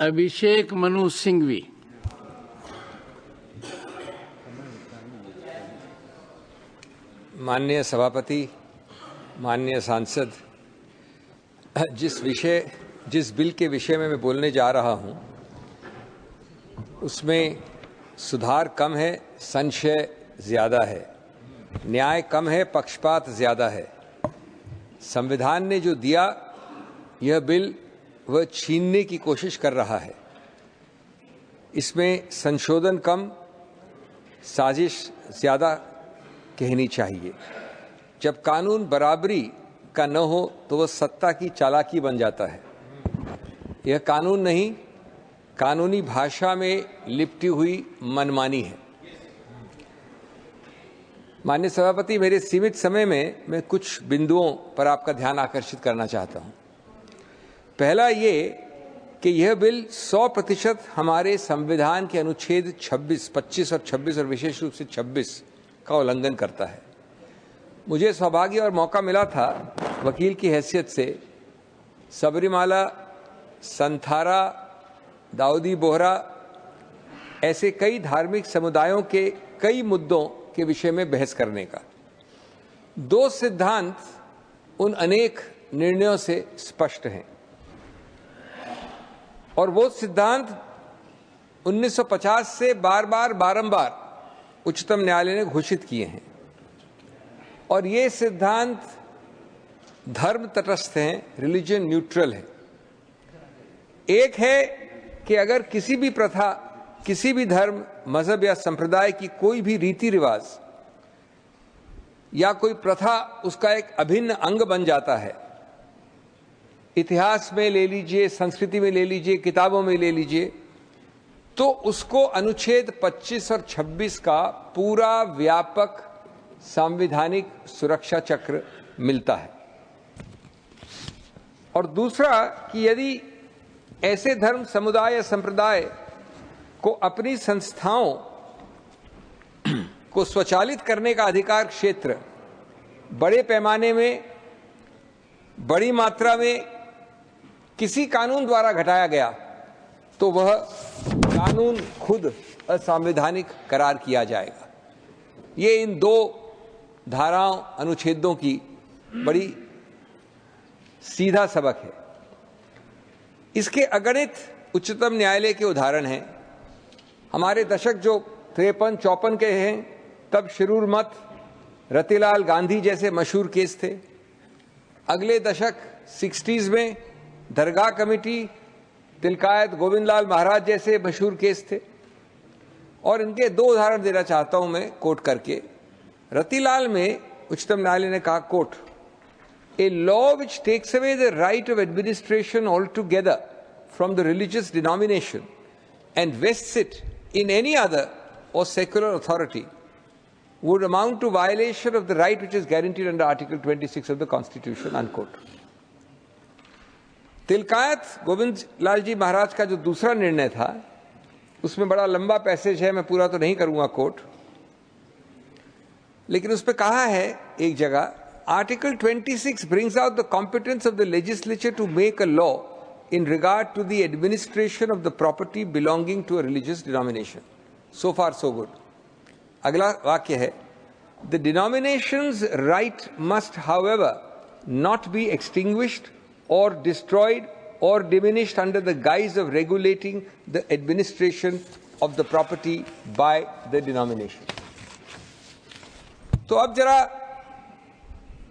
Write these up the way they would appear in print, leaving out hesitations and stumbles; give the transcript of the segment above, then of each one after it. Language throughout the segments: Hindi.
अभिषेक मनु सिंघवी। माननीय सभापति, माननीय सांसद, जिस बिल के विषय में मैं बोलने जा रहा हूं, उसमें सुधार कम है, संशय ज्यादा है, न्याय कम है, पक्षपात ज्यादा है। संविधान ने जो दिया, यह बिल वह छीनने की कोशिश कर रहा है। इसमें संशोधन कम, साजिश ज्यादा कहनी चाहिए। जब कानून बराबरी का न हो तो वह सत्ता की चालाकी बन जाता है। यह कानून नहीं, कानूनी भाषा में लिपटी हुई मनमानी है। माननीय सभापति, मेरे सीमित समय में मैं कुछ बिंदुओं पर आपका ध्यान आकर्षित करना चाहता हूं। पहला ये कि यह बिल 100% हमारे संविधान के अनुच्छेद 26, 25 और 26 और विशेष रूप से 26 का उल्लंघन करता है। मुझे सौभाग्य और मौका मिला था वकील की हैसियत से सबरीमाला, संथारा, दाऊदी बोहरा ऐसे कई धार्मिक समुदायों के कई मुद्दों के विषय में बहस करने का। दो सिद्धांत उन अनेक निर्णयों से स्पष्ट हैं और वो सिद्धांत 1950 से बारंबार उच्चतम न्यायालय ने घोषित किए हैं और ये सिद्धांत धर्म तटस्थ हैं, रिलीजन न्यूट्रल है। एक है कि अगर किसी भी प्रथा, किसी भी धर्म, मजहब या संप्रदाय की कोई भी रीति रिवाज या कोई प्रथा उसका एक अभिन्न अंग बन जाता है, इतिहास में ले लीजिए, संस्कृति में ले लीजिए, किताबों में ले लीजिए, तो उसको अनुच्छेद 25 और 26 का पूरा व्यापक संवैधानिक सुरक्षा चक्र मिलता है। और दूसरा कि यदि ऐसे धर्म, समुदाय या संप्रदाय को अपनी संस्थाओं को स्वचालित करने का अधिकार क्षेत्र बड़े पैमाने में, बड़ी मात्रा में किसी कानून द्वारा घटाया गया तो वह कानून खुद असंवैधानिक करार किया जाएगा। ये इन दो धाराओं, अनुच्छेदों की बड़ी सीधा सबक है। इसके अगणित उच्चतम न्यायालय के उदाहरण हैं। हमारे दशक जो 53-54 के हैं, तब शिरूर मत, रतिलाल गांधी जैसे मशहूर केस थे। अगले दशक 60s में दरगाह कमेटी, तिलकायत गोविंदलाल महाराज जैसे मशहूर केस थे। और इनके दो उदाहरण देना चाहता हूं मैं कोट करके। रतिलाल में उच्चतम न्यायालय ने कहा, quote, a law which takes away the right of administration all together from the religious denomination and vests it in any other or secular authority would amount to violation of the right which is guaranteed under Article 26 of the Constitution, unquote. Tilkayat Govind Lal ji Maharaj का जो दूसरा निर्णय था, उसमें बड़ा लंबा पैसेज है, मैं पूरा तो नहीं करूंगा कोट, लेकिन उसमें कहा है एक जगह, Article 26 brings out the competence of the legislature to make a law in regard to the administration of the property belonging to a religious denomination. So far, so good. अगला वाक्य है, the denomination's right must, however, not be extinguished or destroyed or diminished under the guise of regulating the administration of the property by the denomination. तो अब जरा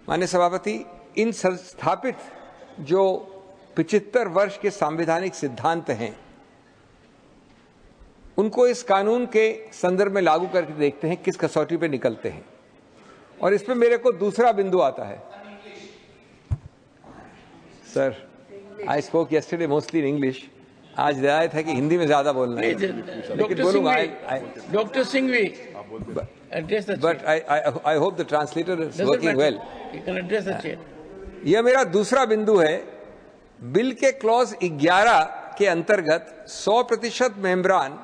माननीय सभापति, इन संस्थापित जो 75 वर्ष के संवैधानिक सिद्धांत हैं, उनको इस कानून के संदर्भ में लागू करके देखते हैं किस कसौटी पे निकलते हैं। और इसमें मेरे को दूसरा बिंदु आता है। Sir, I spoke yesterday mostly in English, आज रियायत है कि हिंदी में ज्यादा बोलना है, लेकिन बोलूंगा। Doctor Singhvi, but I hope the translator is working well. यह मेरा दूसरा बिंदु है। बिल के क्लॉज 11 के अंतर्गत 100% मेंबरान,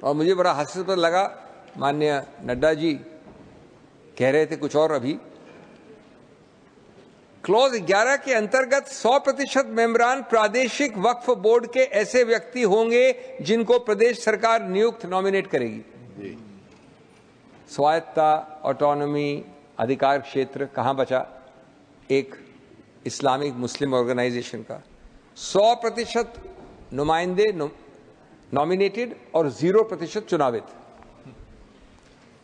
और मुझे बड़ा हास्यास्पद लगा, माननीय नड्डा जी कह रहे थे कुछ और अभी, क्लॉज 11 के अंतर्गत 100% मेंबरान प्रादेशिक वक्फ बोर्ड के ऐसे व्यक्ति होंगे जिनको प्रदेश सरकार नियुक्त नॉमिनेट करेगी। स्वायत्तता, ऑटोनॉमी, अधिकार क्षेत्र कहां बचा? एक इस्लामिक मुस्लिम ऑर्गेनाइजेशन का 100% नुमाइंदे नॉमिनेटेड और 0% चुनावित।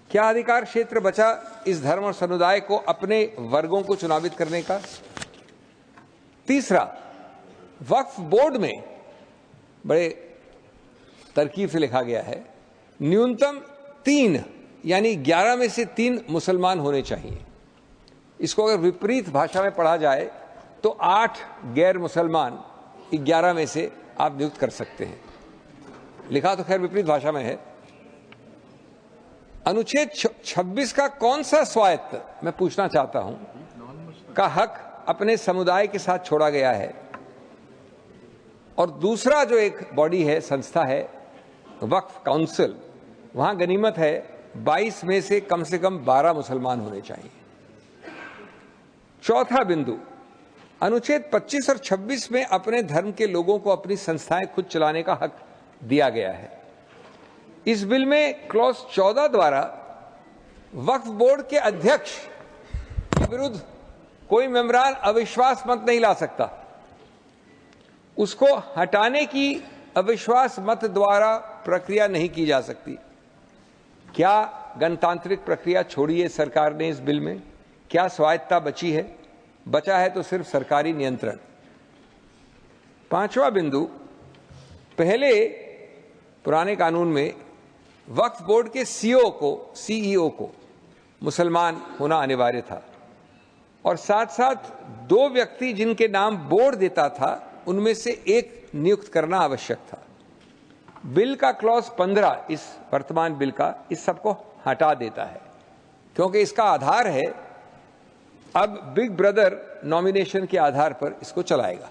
क्या अधिकार क्षेत्र बचा इस धर्म और समुदाय को अपने वर्गों को चुनावित करने का? तीसरा, वक्फ बोर्ड में बड़े तरकीब से लिखा गया है न्यूनतम 3 यानी 11 में से 3 मुसलमान होने चाहिए। इसको अगर विपरीत भाषा में पढ़ा जाए तो 8 गैर मुसलमान 11 में से आप नियुक्त कर सकते हैं। लिखा तो खैर विपरीत भाषा में है। अनुच्छेद 26 का कौन सा स्वायत्त, मैं पूछना चाहता हूं, का हक अपने समुदाय के साथ छोड़ा गया है? और दूसरा जो एक बॉडी है, संस्था है वक्फ काउंसिल, वहां गनीमत है 22 में से कम 12 मुसलमान होने चाहिए। चौथा बिंदु, अनुच्छेद 25 और 26 में अपने धर्म के लोगों को अपनी संस्थाएं खुद चलाने का हक दिया गया है। इस बिल में क्लॉज 14 द्वारा वक्फ बोर्ड के अध्यक्ष के विरुद्ध कोई मेंबरान अविश्वास मत नहीं ला सकता। उसको हटाने की अविश्वास मत द्वारा प्रक्रिया नहीं की जा सकती। क्या गणतांत्रिक प्रक्रिया छोड़ी है सरकार ने इस बिल में? क्या स्वायत्तता बची है? बचा है तो सिर्फ सरकारी नियंत्रण। पांचवा बिंदु, पहले पुराने कानून में वक्फ बोर्ड के सीईओ को मुसलमान होना अनिवार्य था और साथ साथ 2 व्यक्ति जिनके नाम बोर्ड देता था उनमें से एक नियुक्त करना आवश्यक था। बिल का क्लॉज 15 इस वर्तमान बिल का इस सबको हटा देता है क्योंकि इसका आधार है अब बिग ब्रदर नॉमिनेशन के आधार पर इसको चलाएगा।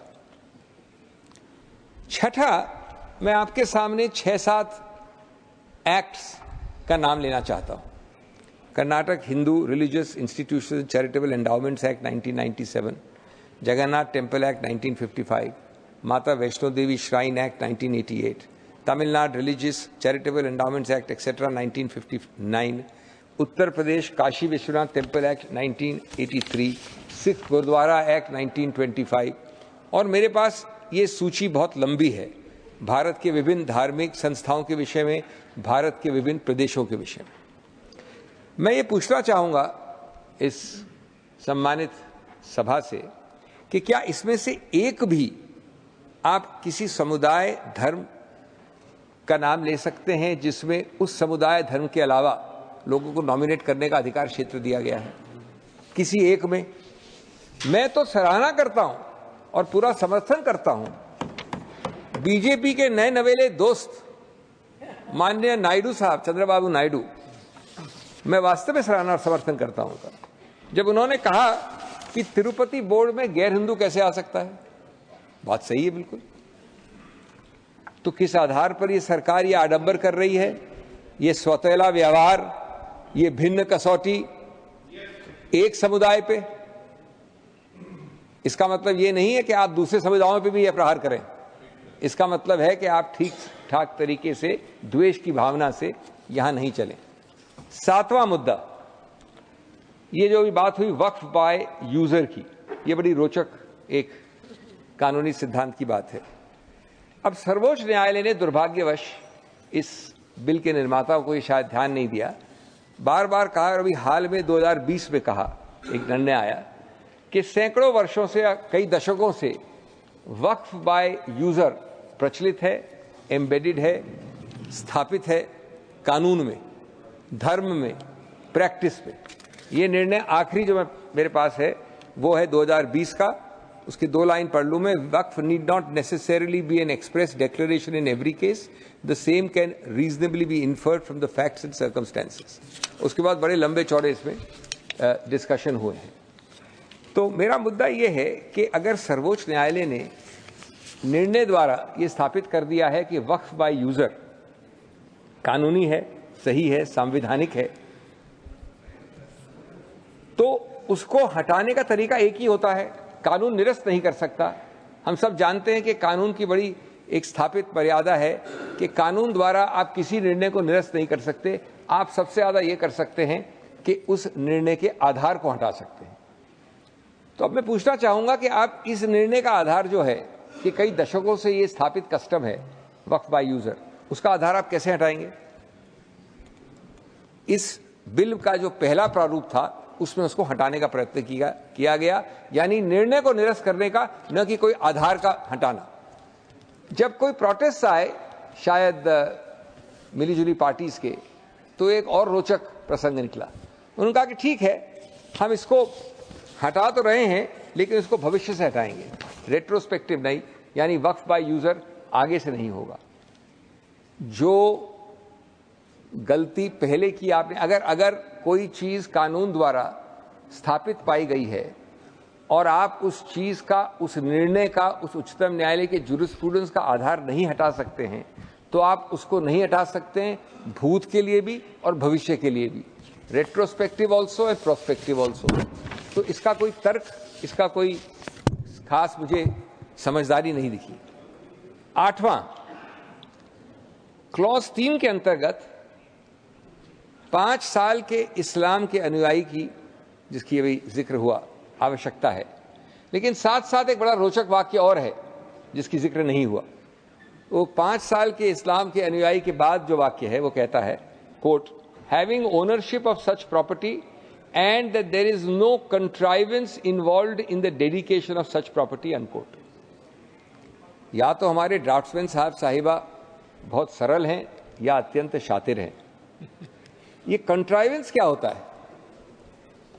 छठा, मैं आपके सामने 6-7 एक्ट्स का नाम लेना चाहता हूं। Karnataka Hindu religious institution charitable endowments act 1997, Jagannath temple act 1955, Mata Vaishno Devi shrine act 1988, Tamil Nadu religious charitable endowments act etcetera 1959, Uttar Pradesh Kashi Vishwanath temple act 1983, Sikh Gurdwara act 1925 और मेरे पास ये सूची बहुत लंबी है भारत के विभिन्न धार्मिक संस्थाओं के विषय में, भारत के विभिन्न प्रदेशों के विषय में। मैं ये पूछना चाहूंगा इस सम्मानित सभा से कि क्या इसमें से एक भी आप किसी समुदाय धर्म का नाम ले सकते हैं जिसमें उस समुदाय धर्म के अलावा लोगों को नॉमिनेट करने का अधिकार क्षेत्र दिया गया है? किसी एक में? मैं तो सराहना करता हूं और पूरा समर्थन करता हूं बीजेपी के नए नवेले दोस्त माननीय नायडू साहब, चंद्रबाबू नायडू, मैं वास्तव में सराहना और समर्थन करता हूं उनका, जब उन्होंने कहा कि तिरुपति बोर्ड में गैर हिंदू कैसे आ सकता है। बात सही है बिल्कुल। तो किस आधार पर ये सरकार ये आडंबर कर रही है, ये स्वतःला व्यवहार, ये भिन्न कसौटी एक समुदाय पे? इसका मतलब ये नहीं है कि आप दूसरे समुदायों पे भी यह प्रहार करें। इसका मतलब है कि आप ठीक ठाक तरीके से द्वेष की भावना से यहां नहीं चलें। 7वां मुद्दा, ये जो भी बात हुई वक्फ बाय यूजर की, ये बड़ी रोचक एक कानूनी सिद्धांत की बात है। अब सर्वोच्च न्यायालय ने दुर्भाग्यवश इस बिल के निर्माताओं को ये शायद ध्यान नहीं दिया, बार बार कहा और अभी हाल में 2020 में कहा, एक निर्णय आया कि सैकड़ों वर्षों से, कई दशकों से वक्फ बाय यूजर प्रचलित है, एम्बेडेड है, स्थापित है कानून में, धर्म में, प्रैक्टिस में। ये निर्णय आखिरी जो मेरे पास है वो है 2020 का। उसकी 2 लाइन पढ़ लूं मैं। Waqf need not necessarily be an express declaration in every case, the same can reasonably be inferred from the facts and circumstances. उसके बाद बड़े लंबे चौड़े इसमें डिस्कशन हुए हैं। तो मेरा मुद्दा यह है कि अगर सर्वोच्च न्यायालय ने निर्णय द्वारा ये स्थापित कर दिया है कि वक्फ बाय यूजर कानूनी है, सही है, संवैधानिक है, तो उसको हटाने का तरीका एक ही होता है, कानून निरस्त नहीं कर सकता। हम सब जानते हैं कि कानून की बड़ी एक स्थापित मर्यादा है कि कानून द्वारा आप किसी निर्णय को निरस्त नहीं कर सकते। आप सबसे ज्यादा ये कर सकते हैं कि उस निर्णय के आधार को हटा सकते हैं। तो अब मैं पूछना चाहूंगा कि आप इस निर्णय का आधार जो है कि कई दशकों से ये स्थापित कस्टम है वक्फ बाय यूजर, उसका आधार आप कैसे हटाएंगे? इस बिल का जो पहला प्रारूप था उसमें उसको हटाने का प्रयत्न किया गया, यानी निर्णय को निरस्त करने का, न कि कोई आधार का हटाना। जब कोई प्रोटेस्ट आए शायद मिलीजुली पार्टीज के, तो एक और रोचक प्रसंग निकला। उन्होंने कहा कि ठीक है, हम इसको हटा तो रहे हैं लेकिन इसको भविष्य से हटाएंगे, रेट्रोस्पेक्टिव नहीं, यानी वक्फ बाय यूजर आगे से नहीं होगा। जो गलती पहले की आपने, अगर कोई चीज कानून द्वारा स्थापित पाई गई है और आप उस चीज का, उस निर्णय का, उस उच्चतम न्यायालय के जुरिस्प्रूडेंस का आधार नहीं हटा सकते हैं, तो आप उसको नहीं हटा सकते हैं भूत के लिए भी और भविष्य के लिए भी, retrospective also and prospective also. तो इसका कोई तर्क, इसका कोई खास मुझे समझदारी नहीं दिखी। 8वां क्लॉज 3 के अंतर्गत 5 साल के इस्लाम के अनुयायी की, जिसकी अभी जिक्र हुआ, आवश्यकता है। लेकिन साथ साथ एक बड़ा रोचक वाक्य और है जिसकी जिक्र नहीं हुआ। वो 5 साल के इस्लाम के अनुयायी के बाद जो वाक्य है वो कहता है, quote, having ownership of such property and that there is no contrivance involved in the dedication of such property, unquote। या तो हमारे ड्राफ्ट्समैन साहब साहिबा बहुत सरल हैं या अत्यंत शातिर हैं। ये कंट्राइवेंस क्या होता है?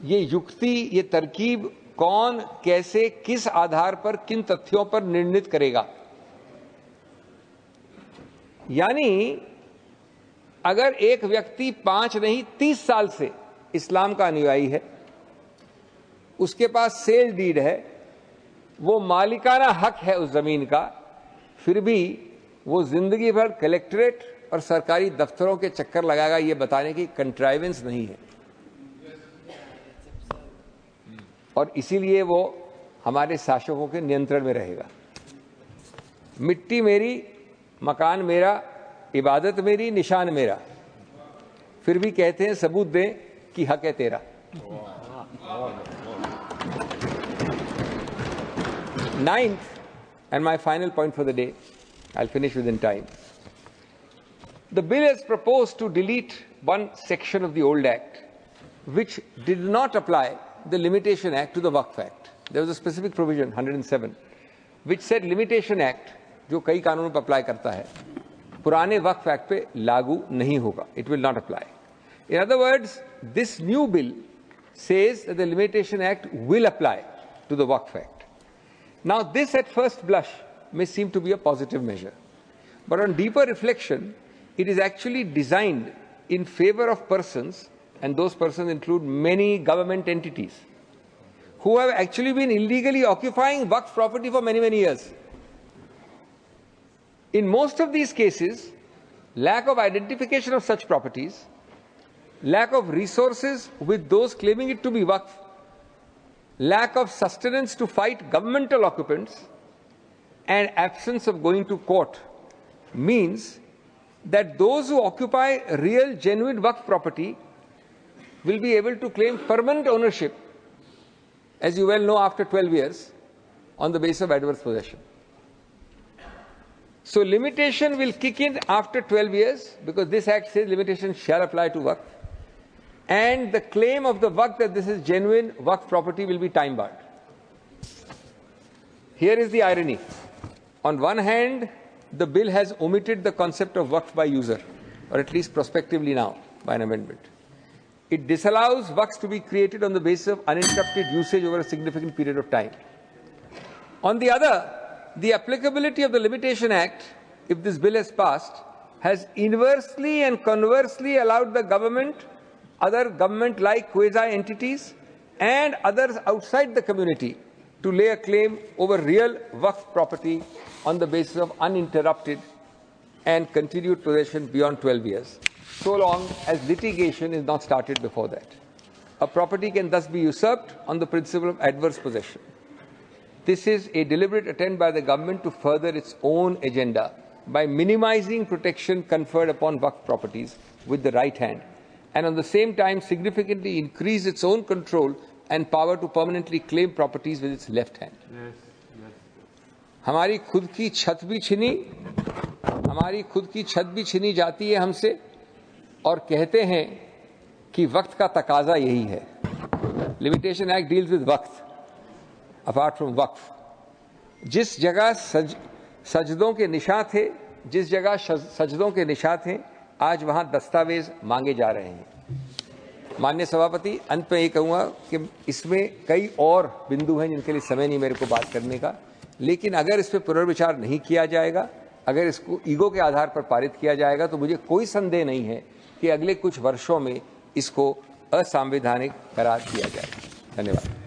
ये युक्ति, ये तरकीब कौन, कैसे, किस आधार पर, किन तथ्यों पर निर्णित करेगा? यानी अगर एक व्यक्ति 5 नहीं 30 साल से इस्लाम का अनुयायी है, उसके पास सेल डीड है, वो मालिकाना हक है उस जमीन का, फिर भी वो जिंदगी भर कलेक्ट्रेट और सरकारी दफ्तरों के चक्कर लगाएगा, ये बताने की कंट्राइवेंस नहीं है। और इसीलिए वो हमारे शासकों के नियंत्रण में रहेगा। मिट्टी मेरी, मकान मेरा, इबादत मेरी, निशान मेरा, फिर भी कहते हैं सबूत दें कि हक है तेरा। Ninth, and my final point for the day, I'll finish within time. The bill has proposed to delete one section of the old act which did not apply the Limitation Act to the Waqf Act. There was a specific provision, 107, which said Limitation Act, जो कई कानूनों पर अप्लाई करता है, पुराने वक्फ एक्ट पे लागू नहीं होगा. It will not apply. In other words, this new bill says that the Limitation Act will apply to the Waqf Act. Now, this at first blush may seem to be a positive measure, but on deeper reflection, it is actually designed in favor of persons, and those persons include many government entities, who have actually been illegally occupying Waqf property for many, many years. In most of these cases, lack of identification of such properties, lack of resources with those claiming it to be Waqf, lack of sustenance to fight governmental occupants, and absence of going to court means that those who occupy real, genuine Waqf property will be able to claim permanent ownership, as you well know, after 12 years, on the basis of adverse possession. So limitation will kick in after 12 years, because this act says limitation shall apply to Waqf, and the claim of the Waqf that this is genuine Waqf property will be time barred. Here is the irony. On one hand, the bill has omitted the concept of Waqf by user, or at least prospectively now, by an amendment. It disallows Waqfs to be created on the basis of uninterrupted usage over a significant period of time. On the other, the applicability of the Limitation Act, if this bill has passed, has inversely and conversely allowed the government, other government-like quasi-entities, and others outside the community to lay a claim over real Waqf property on the basis of uninterrupted and continued possession beyond 12 years, so long as litigation is not started before that. A property can thus be usurped on the principle of adverse possession. This is a deliberate attempt by the government to further its own agenda by minimizing protection conferred upon Waqf properties with the right hand, and on the same time significantly increase its own control and power to permanently claim properties with its left hand. हमारी खुद की छत भी छीनी जाती है हमसे, और कहते हैं कि वक्त का तकाजा यही है. लिमिटेशन एक्ट डील्स विद वक्त, अपार्ट फ्रॉम वक्फ. जिस जगह सजदों के निशान थे, आज वहां दस्तावेज मांगे जा रहे हैं. माननीय सभापति, अंत में ये कहूंगा कि इसमें कई और बिंदु हैं जिनके लिए समय नहीं मेरे को बात करने का, लेकिन अगर इस पर पुनर्विचार नहीं किया जाएगा, अगर इसको ईगो के आधार पर पारित किया जाएगा, तो मुझे कोई संदेह नहीं है कि अगले कुछ वर्षों में इसको असंवैधानिक करार दिया जाएगा. धन्यवाद.